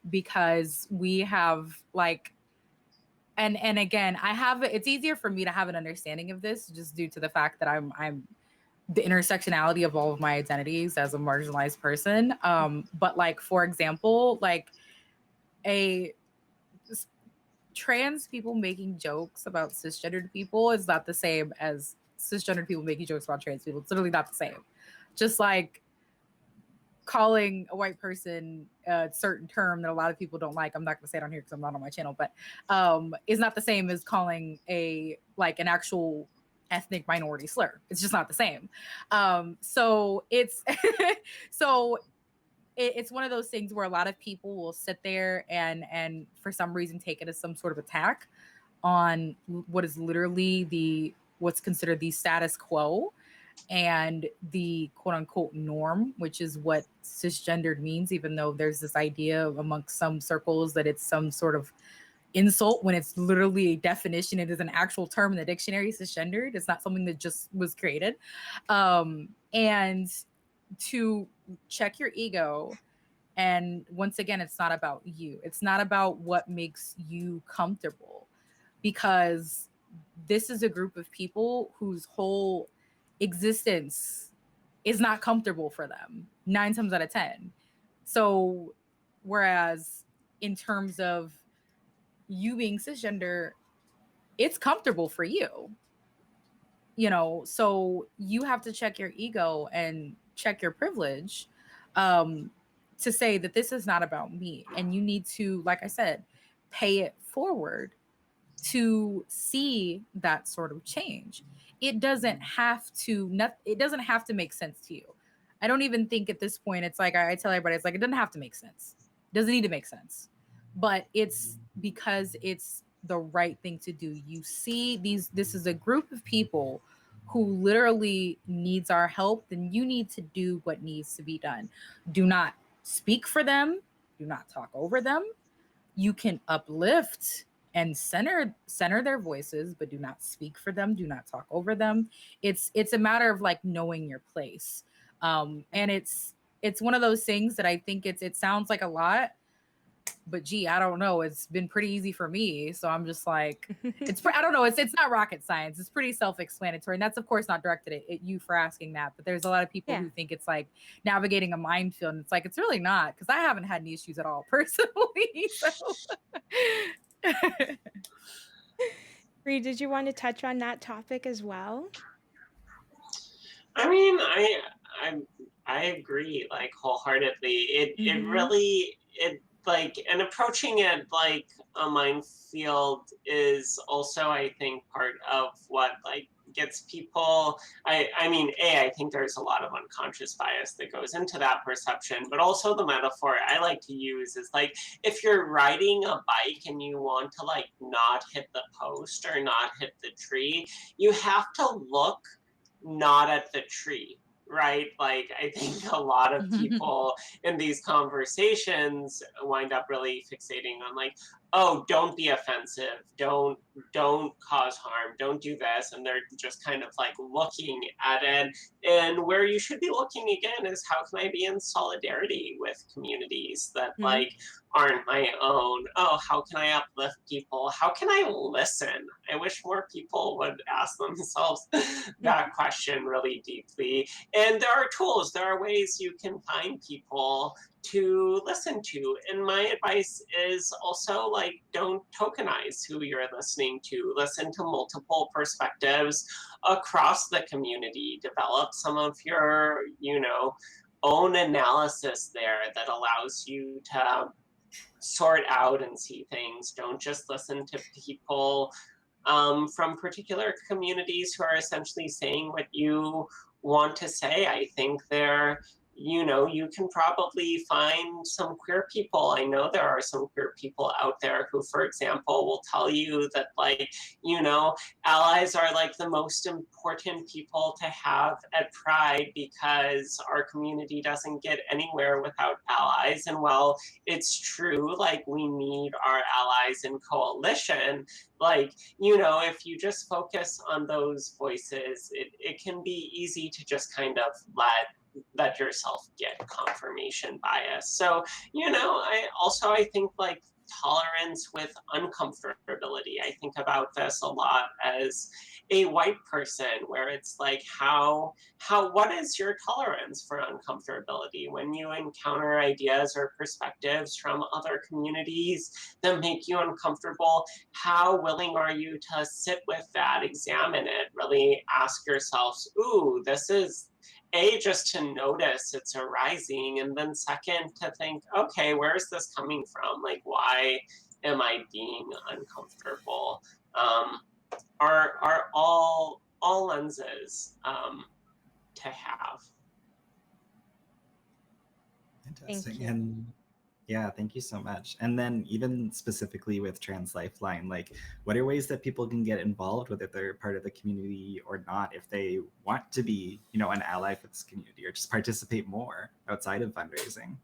[SPEAKER 3] because we have, like, and again, it's easier for me to have an understanding of this just due to the fact that I'm the intersectionality of all of my identities as a marginalized person. But, like, for example, like, trans people making jokes about cisgendered people is not the same as cisgendered people making jokes about trans people. It's literally not the same. Just like calling a white person a certain term that a lot of people don't like, I'm not going to say it on here because I'm not on my channel, but is not the same as calling an actual ethnic minority slur. It's just not the same. So it's it's one of those things where a lot of people will sit there and for some reason take it as some sort of attack on what is literally what's considered the status quo and the quote unquote norm, which is what cisgendered means, even though there's this idea amongst some circles that it's some sort of insult when it's literally a definition. It is an actual term in the dictionary, cisgendered. It's not something that just was created. And to check your ego. And once again, it's not about you. It's not about what makes you comfortable, because this is a group of people whose whole existence is not comfortable for them 9 times out of 10. So whereas in terms of you being cisgender, it's comfortable for you, so you have to check your ego and check your privilege to say that this is not about me. And you need to, like I said, pay it forward to see that sort of change. It doesn't have to make sense to you. I don't even think at this point, it's like, I tell everybody, it's like, it doesn't have to make sense. It doesn't need to make sense, but it's because it's the right thing to do. You see this is a group of people who literally needs our help, then you need to do what needs to be done. Do not speak for them. Do not talk over them. You can uplift and center their voices, but do not speak for them. Do not talk over them. It's a matter of like knowing your place. And it's one of those things that I think it sounds like a lot, but gee, I don't know. It's been pretty easy for me. So I'm just like, I don't know. It's not rocket science. It's pretty self-explanatory. And that's of course not directed at you for asking that, but there's a lot of people who think it's like navigating a minefield. And it's like, it's really not, because I haven't had any issues at all personally. So.
[SPEAKER 1] Bri, did you want to touch on that topic as well?
[SPEAKER 4] I mean, I agree like wholeheartedly. It really like, and approaching it like a minefield is also, I think, part of what like gets people. I mean, I think there's a lot of unconscious bias that goes into that perception, but also the metaphor I like to use is like, if you're riding a bike and you want to like not hit the post or not hit the tree, you have to look not at the tree, right? Like, I think a lot of people in these conversations wind up really fixating on like, oh, don't be offensive, don't cause harm, don't do this, and they're just kind of like looking at it. And where you should be looking again is, how can I be in solidarity with communities that like aren't my own? Oh, how can I uplift people? How can I listen? I wish more people would ask themselves that question really deeply. And there are tools, there are ways you can find people to listen to. And my advice is also like, don't tokenize who you're listening to. Listen to multiple perspectives across the community. Develop some of your, own analysis there that allows you to sort out and see things. Don't just listen to people from particular communities who are essentially saying what you want to say. I think you can probably find some queer people. I know there are some queer people out there who, for example, will tell you that allies are like the most important people to have at Pride, because our community doesn't get anywhere without allies. And while it's true, like, we need our allies in coalition, like, if you just focus on those voices, it can be easy to just kind of let yourself get confirmation bias. So, I think like tolerance with uncomfortability. I think about this a lot as a white person, where it's like, what is your tolerance for uncomfortability when you encounter ideas or perspectives from other communities that make you uncomfortable? How willing are you to sit with that, examine it, really ask yourselves, ooh, this is a, just to notice it's arising, and then second, to think, okay, where is this coming from? Like, why am I being uncomfortable? Um, are all lenses to have.
[SPEAKER 2] Fantastic.
[SPEAKER 1] Thank you.
[SPEAKER 2] And yeah, thank you so much. And then even specifically with Trans LifeLine, like what are ways that people can get involved, whether they're part of the community or not, if they want to be, an ally for this community or just participate more outside of fundraising?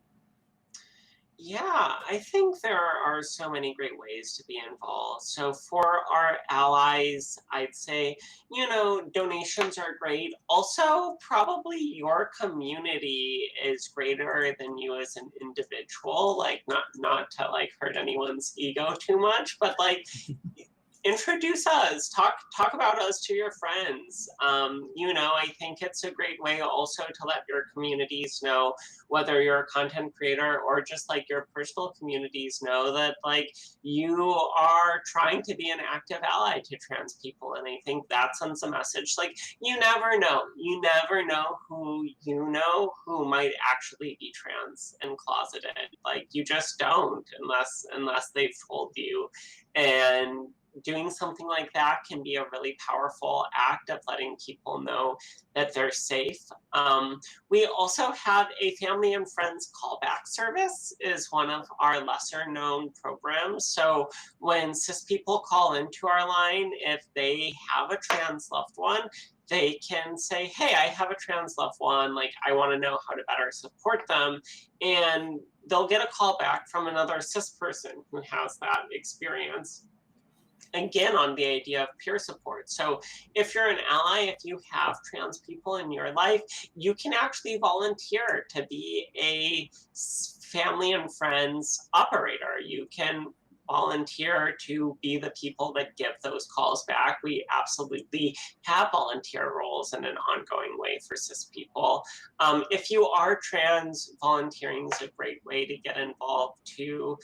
[SPEAKER 4] Yeah, I think there are so many great ways to be involved. So for our allies, I'd say, donations are great. Also, probably your community is greater than you as an individual. Like, not to like hurt anyone's ego too much, but like introduce us, talk about us to your friends. I think it's a great way also to let your communities know, whether you're a content creator or just like your personal communities, know that like you are trying to be an active ally to trans people. And I think that sends a message. Like, you never know who might actually be trans and closeted. Like, you just don't, unless they've told you. And doing something like that can be a really powerful act of letting people know that they're safe. We also have a family and friends callback service, is one of our lesser known programs. So when cis people call into our line, if they have a trans loved one, they can say, hey, I have a trans loved one, like I want to know how to better support them. And they'll get a call back from another cis person who has that experience, again, on the idea of peer support. So if you're an ally, if you have trans people in your life, you can actually volunteer to be a family and friends operator. You can volunteer to be the people that give those calls back. We absolutely have volunteer roles in an ongoing way for cis people. If you are trans, volunteering is a great way to get involved too.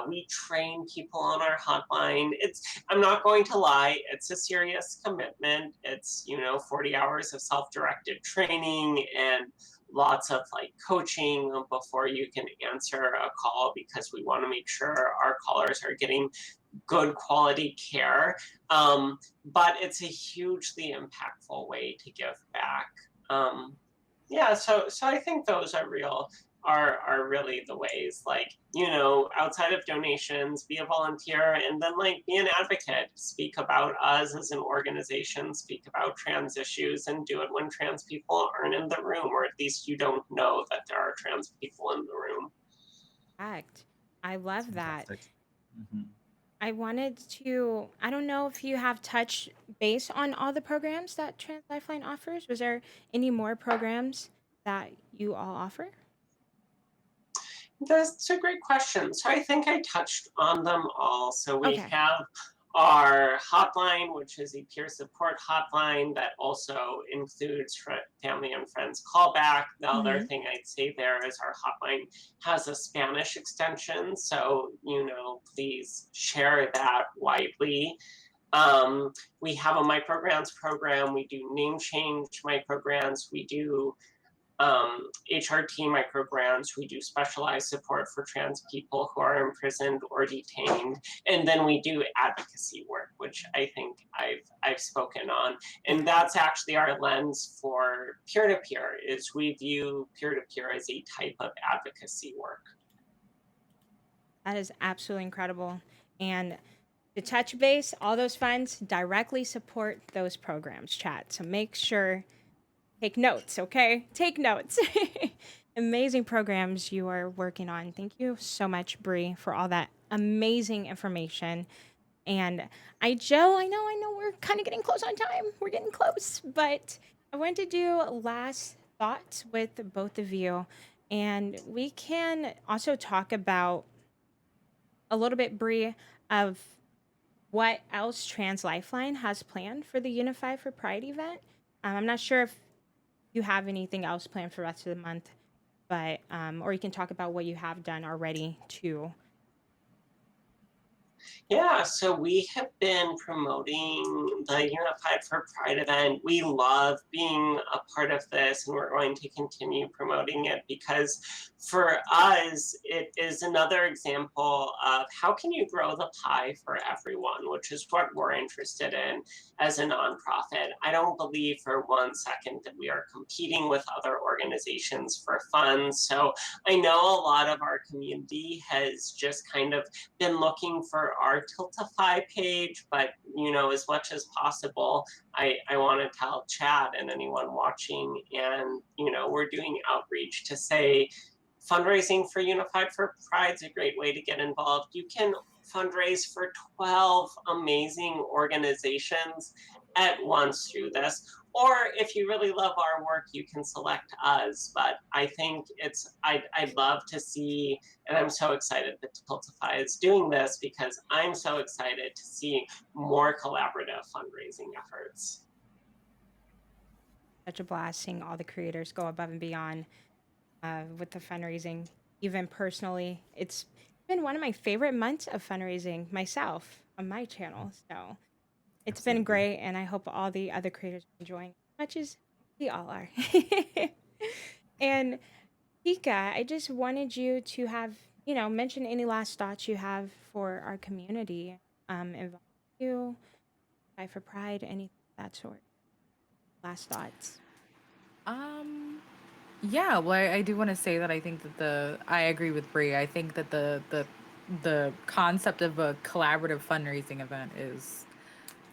[SPEAKER 4] We train people on our hotline. I'm not going to lie, it's a serious commitment. It's, 40 hours of self-directed training and lots of like coaching before you can answer a call, because we want to make sure our callers are getting good quality care. But it's a hugely impactful way to give back. Yeah, so I think those are really the ways, like, outside of donations, be a volunteer, and then like be an advocate, speak about us as an organization, speak about trans issues, and do it when trans people aren't in the room, or at least you don't know that there are trans people in the room.
[SPEAKER 1] Fact. I
[SPEAKER 2] That's
[SPEAKER 1] love that.
[SPEAKER 2] fantastic. Mhm.
[SPEAKER 1] I don't know if you have touched base on all the programs that Trans Lifeline offers. Was there any more programs that you all offer?
[SPEAKER 4] That's a great question. So I think I touched on them all. So we
[SPEAKER 1] Okay.
[SPEAKER 4] have our hotline, which is a peer support hotline that also includes family and friends callback. The other
[SPEAKER 1] Mm-hmm.
[SPEAKER 4] thing I'd say there is our hotline has a Spanish extension. So, please share that widely. We have a microgrants program. We do name change microgrants. We do HRT microgrants. We do specialized support for trans people who are imprisoned or detained, and then we do advocacy work, which I think I've spoken on,
[SPEAKER 1] Yeah.
[SPEAKER 4] and that's actually our lens for peer-to-peer. Is we view peer-to-peer as a type of advocacy work.
[SPEAKER 1] That is absolutely incredible. And to touch base, all those funds directly support those programs, chat. So make sure, take notes, okay? Take notes. Amazing programs you are working on. Thank you so much, Bri, for all that amazing information. And Joe, I know we're kind of getting close on time. We're getting close, but I want to do last thoughts with both of you. And we can also talk about a little bit, Bri, of what else Trans LifeLine has planned for the Unify for Pride event. I'm not sure if you have anything else planned for the rest of the month, but or you can talk about what you have done already too.
[SPEAKER 4] Yeah, so we have been promoting the Unified for Pride event. We love being a part of this, and we're going to continue promoting it because for us, it is another example of how can you grow the pie for everyone, which is what we're interested in as a nonprofit. I don't believe for one second that we are competing with other organizations for funds. So I know a lot of our community has just kind of been looking for our Tiltify page, but as much as possible, I want to tell Chad and anyone watching, and we're doing outreach to say fundraising for Unified for Pride is a great way to get involved. You can fundraise for 12 amazing organizations at once through this. Or if you really love our work, you can select us. But I think I'd love to see, and I'm so excited that Tiltify is doing this because I'm so excited to see more collaborative fundraising efforts.
[SPEAKER 1] Such a blast seeing all the creators go above and beyond with the fundraising. Even personally, it's been one of my favorite months of fundraising myself on my channel. So it's been
[SPEAKER 2] Absolutely.
[SPEAKER 1] great, and I hope all the other creators are enjoying as much as we all are. And Pika, I just wanted you to have, mention any last thoughts you have for our community. Involve you, Fight for Pride, anything of that sort. Last thoughts.
[SPEAKER 3] Um, yeah, well, I do want to say that I think that I agree with Bri. I think that the concept of a collaborative fundraising event is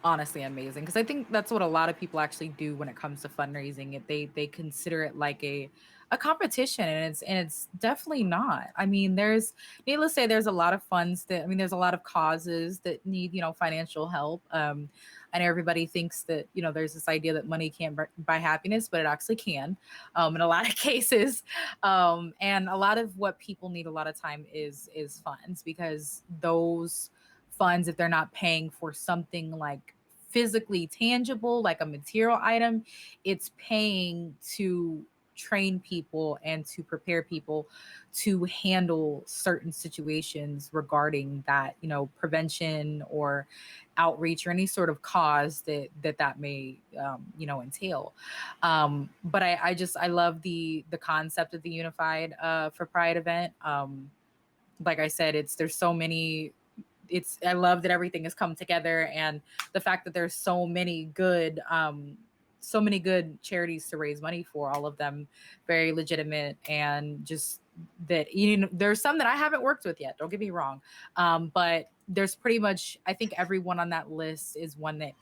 [SPEAKER 3] honestly amazing because I think that's what a lot of people actually do when it comes to fundraising. They consider it like a competition, and it's definitely not. I mean, there's needless to say, there's a lot of funds that there's a lot of causes that need financial help. I know everybody thinks that there's this idea that money can't buy happiness, but it actually can, in a lot of cases. And a lot of what people need a lot of time is funds, because those funds, if they're not paying for something like physically tangible, like a material item, it's paying to train people and to prepare people to handle certain situations regarding that, prevention or outreach or any sort of cause that may entail. But I love the concept of the Unified for Pride event. Like I said, there's so many. I love that everything has come together, and the fact that there's so many good charities to raise money for, all of them very legitimate, and just that there's some that I haven't worked with yet, don't get me wrong, but there's pretty much, I think everyone on that list is one that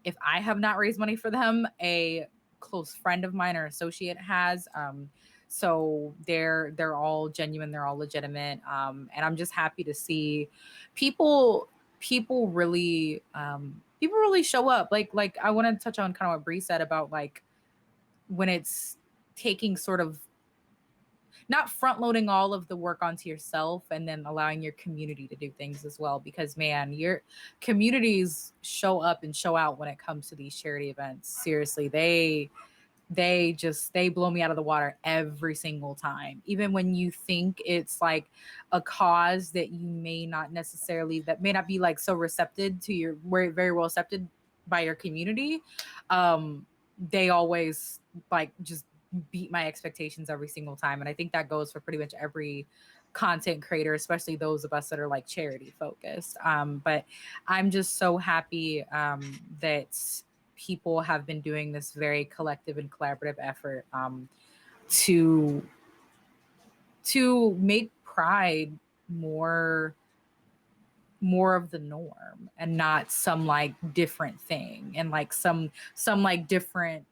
[SPEAKER 3] if I have not raised money for them, a close friend of mine or associate has. So they're all genuine, they're all legitimate, and I'm just happy to see people really show up. Like I want to touch on kind of what Bri said about like when it's taking sort of not front loading all of the work onto yourself and then allowing your community to do things as well, because man, your communities show up and show out when it comes to these charity events. Seriously, they blow me out of the water every single time. Even when you think it's like a cause that you may not necessarily, that may not be like so receptive to your, very well accepted by your community, they always like just beat my expectations every single time. And I think that goes for pretty much every content creator, especially those of us that are like charity focused. But I'm just so happy that people have been doing this very collective and collaborative effort to make Pride more of the norm and not some like different thing, and like some like different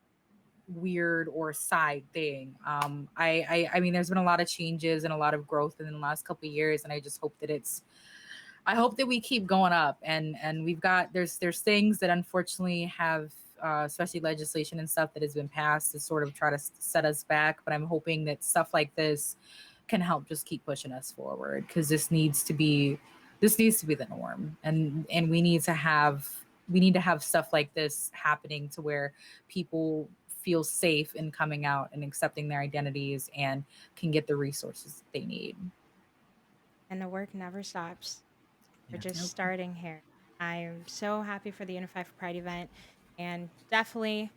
[SPEAKER 3] weird or side thing. I mean, there's been a lot of changes and a lot of growth in the last couple of years, and I just hope that I hope that we keep going up, and we've got there's things that unfortunately have especially legislation and stuff that has been passed to sort of try to set us back, but I'm hoping that stuff like this can help just keep pushing us forward, because this needs to be this needs to be the norm, and we need to have stuff like this happening to where people feel safe in coming out and accepting their identities and can get the resources they need.
[SPEAKER 1] And the work never stops. We're
[SPEAKER 2] Yeah.
[SPEAKER 1] just
[SPEAKER 3] Nope.
[SPEAKER 1] starting here. I'm so happy for the Unify for Pride event, and definitely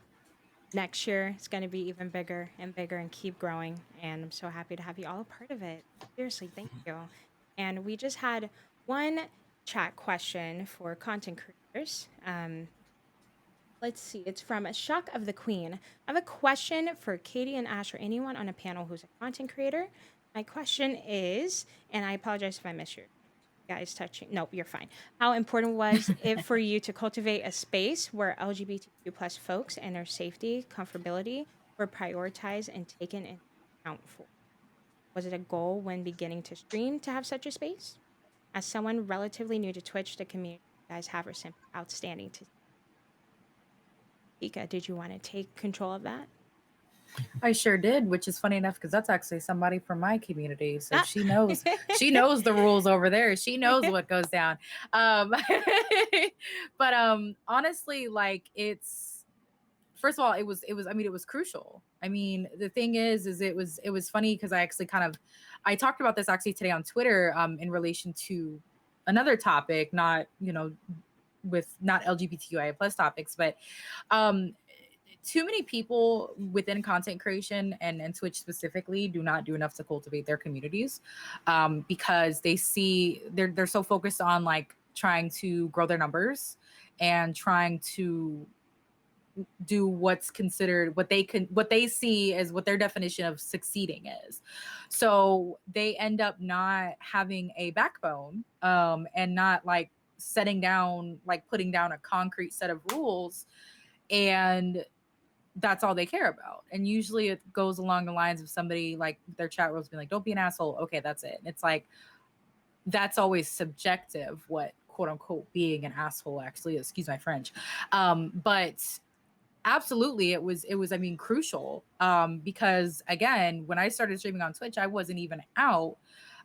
[SPEAKER 1] next year it's going to be even bigger and bigger and keep growing. And I'm so happy to have you all a part of it. Seriously, thank you. And we just had one chat question for content creators. Let's see. It's from Shock of the Queen. I have a question for Katie and Ash or anyone on a panel who's a content creator. My question is, and I apologize if I miss your guys touching. Nope, you're fine. How important was it for you to cultivate a space where LGBTQ plus folks and their safety, comfortability were prioritized and taken into account for? Was it a goal when beginning to stream to have such a space? As someone relatively new to Twitch, the community you guys have are simply outstanding to Pika. Did you want to take control of that?
[SPEAKER 3] I sure did, which is funny enough because that's actually somebody from my community, so
[SPEAKER 1] Ah.
[SPEAKER 3] she knows the rules over there. She knows what goes down. But honestly, like, it's, first of all, it was I mean, it was crucial. I mean, the thing is it was funny because I actually I talked about this actually today on Twitter in relation to another topic, not, with not LGBTQIA plus topics, but um too many people within content creation and Twitch specifically do not do enough to cultivate their communities, because they're so focused on like trying to grow their numbers and trying to do what's considered what they see as what their definition of succeeding is. So they end up not having a backbone, and not like putting down a concrete set of rules, and that's all they care about. And usually it goes along the lines of somebody like their chat rules being like, don't be an asshole. Okay, that's it. And it's like, that's always subjective what quote unquote being an asshole actually is. Excuse my French. But absolutely I mean, crucial. Because again, when I started streaming on Twitch, I wasn't even out.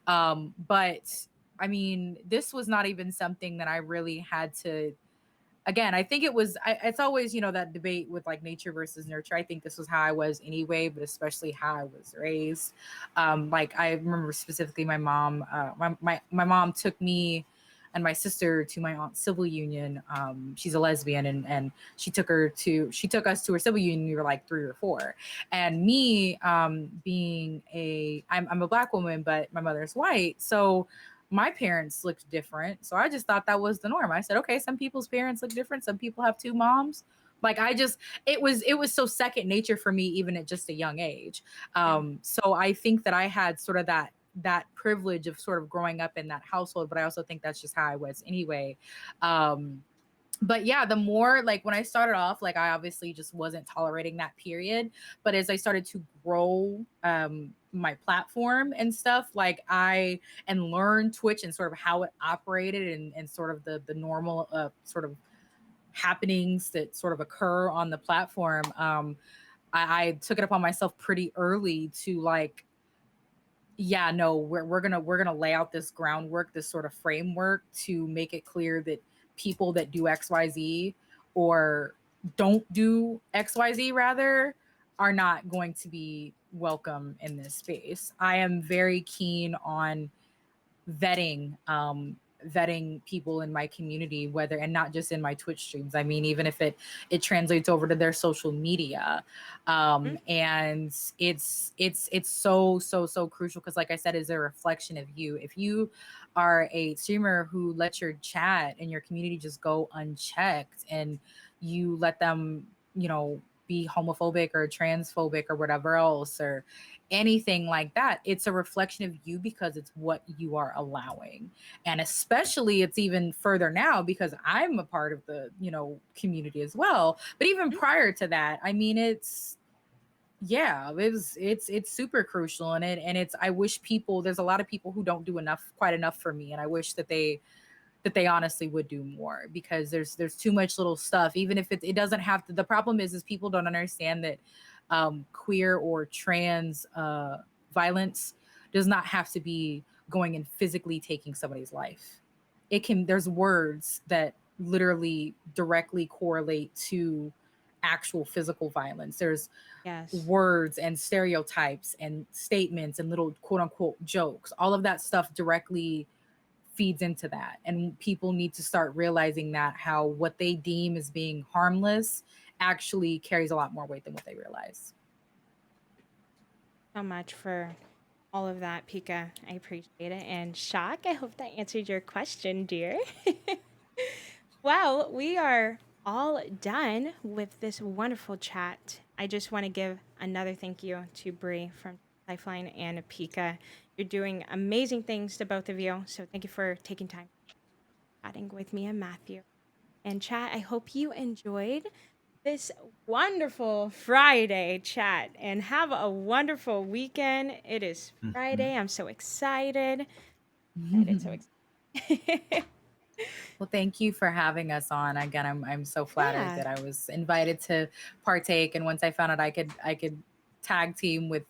[SPEAKER 3] But I mean, this was not even something that I really had to, again, I think it's always, that debate with like nature versus nurture. I think this was how I was anyway, but especially how I was raised. Like I remember specifically my mom, my mom took me and my sister to my aunt's civil union. She's a lesbian, and she took us to her civil union. We were like 3 or 4, and me, being I'm a Black woman, but my mother's white. So my parents looked different. So I just thought that was the norm. I said, okay, some people's parents look different. Some people have 2 moms. Like it was so second nature for me, even at just a young age. So I think that I had sort of that privilege of sort of growing up in that household, but I also think that's just how I was anyway. But yeah, the more, like, when I started off, like, I obviously just wasn't tolerating that period. But as I started to grow my platform and stuff, like, and learn Twitch and sort of how it operated, and sort of the normal sort of happenings that sort of occur on the platform, I took it upon myself pretty early to, like, yeah, no, we're gonna lay out this groundwork, this sort of framework to make it clear that people that do XYZ or don't do XYZ rather are not going to be welcome in this space. I am very keen on vetting people in my community, and not just in my Twitch streams. I mean, even if it translates over to their social media. And it's so crucial, because like I said, is a reflection of you. If you are a streamer who lets your chat and your community just go unchecked, and you let them, be homophobic or transphobic or whatever else, or anything like that, it's a reflection of you, because it's what you are allowing. And especially it's even further now because I'm a part of the, community as well. But even prior to that, I mean, it's super crucial. And it's, I wish there's a lot of people who don't do quite enough for me. And I wish that they honestly would do more, because there's too much little stuff. Even if it doesn't have to, the problem is people don't understand that queer or trans violence does not have to be going and physically taking somebody's life. there's words that literally directly correlate to actual physical violence. There's
[SPEAKER 1] Yes.
[SPEAKER 3] words and stereotypes and statements and little quote unquote jokes. All of that stuff directly feeds into that. And people need to start realizing that how what they deem as being harmless actually carries a lot more weight than what they realize.
[SPEAKER 1] So much for all of that, Pika. I appreciate it. And Shock, I hope that answered your question, dear. Well, we are all done with this wonderful chat. I just want to give another thank you to Bri from Lifeline and Pika. You're doing amazing things to both of you. So thank you for taking time chatting with me and Matthew. And chat, I hope you enjoyed this wonderful Friday chat and have a wonderful weekend. It is Friday. I'm so excited. So excited.
[SPEAKER 3] Well, thank you for having us on. Again, I'm so flattered that I was invited to partake. And once I found out I could tag team with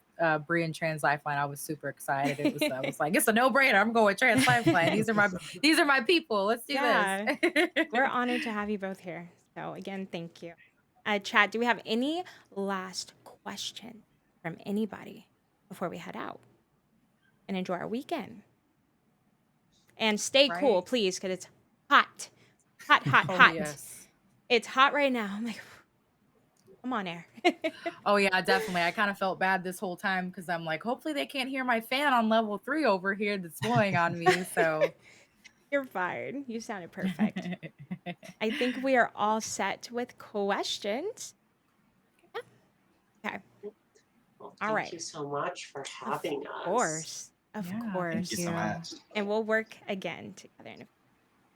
[SPEAKER 3] Bri and Trans LifeLine, I was super excited. I was like, it's a no-brainer. I'm going with Trans LifeLine. These are my people. Let's do this.
[SPEAKER 1] We're honored to have you both here. So again, thank you. Chat, do we have any last question from anybody before we head out and enjoy our weekend? And stay cool, please, because it's hot. Hot.
[SPEAKER 3] Yes.
[SPEAKER 1] It's hot right now. I'm like, I'm on air.
[SPEAKER 3] Oh yeah, definitely. I kind of felt bad this whole time because I'm like, hopefully they can't hear my fan on level 3 over here that's blowing on me. So
[SPEAKER 1] you're fired. You sounded perfect. I think we are all set with questions. Yeah. Okay.
[SPEAKER 4] Well, thank you so much for having us.
[SPEAKER 1] Of course.
[SPEAKER 2] Thank you so much.
[SPEAKER 1] And we'll work again together.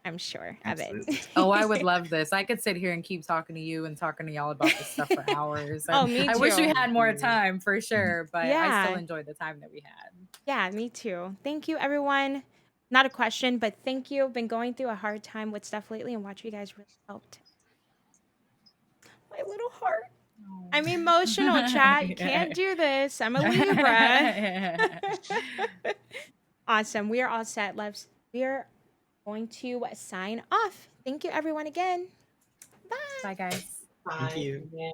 [SPEAKER 1] I'm sure
[SPEAKER 2] Absolutely.
[SPEAKER 1] of it.
[SPEAKER 3] Oh, I would love this. I could sit here and keep talking to you and talking to y'all about this stuff for hours.
[SPEAKER 1] Me too.
[SPEAKER 3] I wish we had more time for sure, but
[SPEAKER 1] yeah.
[SPEAKER 3] I still enjoyed the time that we had.
[SPEAKER 1] Yeah, me too. Thank you, everyone. Not a question, but thank you. Been going through a hard time with stuff lately, and watching you guys really helped. My little heart. Oh. I'm emotional, chat. You can't do this. I'm a Libra. Awesome. We are all set, loves. We are going to sign off. Thank you, everyone, again. Bye.
[SPEAKER 3] Bye, guys.
[SPEAKER 4] Bye.
[SPEAKER 2] Thank you.